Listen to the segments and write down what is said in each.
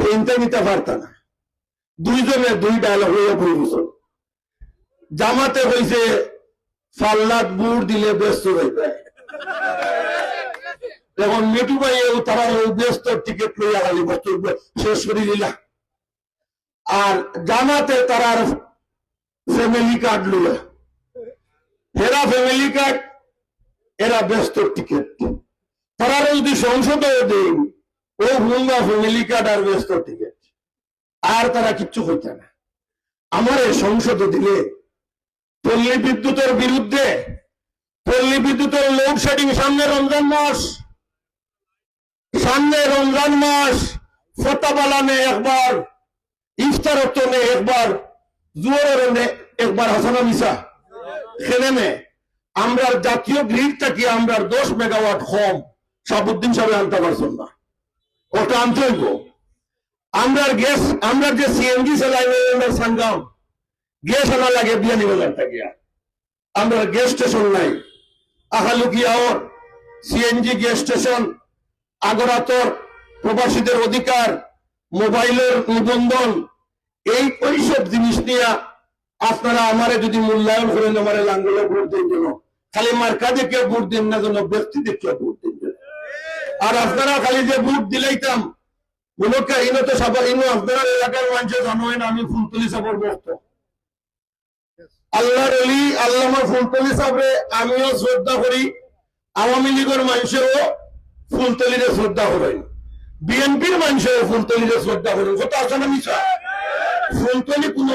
এইটা নিতে পারত না। দুইজনে দুই ডায়লগ হয়ে বলছেন। জামাতে হয়েছে ফাল্লাত বুড় দিলে ব্যস্ত হইবে, এখন মেটু ভাই তারা ব্যস্ত টিকিট লইয়া খালি বছর শেষ করে দিলা। আর জামাতে তারা ফ্যামিলি কার্ড লইয়া, এরা ফ্যামিলি কার্ড, এরা ব্যস্ত টিকিট। তারা যদি সংসদে দেন ও হুঙ্গা ফ্যামিলি কার্ড আর ব্যস্ত টিকিট, আর তারা কিচ্ছু করতে না। আমার এই সংসদে দিলে পল্লী বিদ্যুতের বিরুদ্ধে, পল্লী বিদ্যুতের লোডশেডিং, সামনে রমজান মাস, সামনে রমজান মাস, ফতাবালানে একবার, ইফতারতনে একবার, জুয়ারে একবার, হাসানা মিসা খেলেমে আমরা জাতীয় গ্রিড থেকে আমরা 10 মেগাওয়াট কম শাহাবুদ্দিন সাহেব আনতে পারছেন না, ওটা আনতে হইব। আমরা গ্যাস, আমরা যে সিএনজি চালাই সাংগাম গ্যাস আনা লাগে 92,000 টাকা, আমরা গ্যাস স্টেশন নাই। আখালুকিয়াওর সিএনজি গ্যাস স্টেশন, আগরাতর প্রবাসীদের অধিকার, মোবাইলের নিবন্ধন, এই ওইসব জিনিস নিয়ে আপনারা আমারে যদি মূল্যায়ন করেন, আমারে লাঙ্গলে ভোট দিন যেন, খালি মার্কা দেখে ভোট দিন না, যেন ব্যক্তি দেখে ভোট দিন। আর আপনারা খালি যে ভোট দিলাইতাম মূলকা ইনো তো সব ইনো আপনারা এলাকার মানুষের জানেন আমি ফুলতলি সাহেবের ভক্ত। আল্লাহর ওলি আল্লামা ফুলতলি সাহেবরে আমিও শ্রদ্ধা করি, আওয়ামী লীগের মানুষেরও ফুলতলিরে শ্রদ্ধা করেন, বিএনপির মানুষেরও ফুলতলিরে শ্রদ্ধা করেন। কত আছে না মিশা? ফুলতলি কোন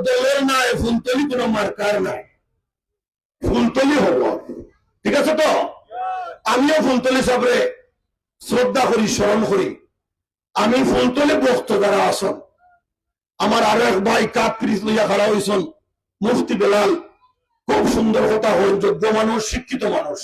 দলের নাই, ফুলতলি কোন মার্কার নাই, ফুলতলি হব। ঠিক আছে তো? আমিও ফুলতলি সাহেবরে শ্রদ্ধা করি, স্মরণ করি। আমি ফুলতলি ভক্ত যারা আসন, আমার আরো এক ভাই কাপ ফ্রিজ লইয়া খাড়া হয়েছেন, মুফতি বেলাল, খুব সুন্দর কথা হন, যোগ্য মানুষ, শিক্ষিত মানুষ।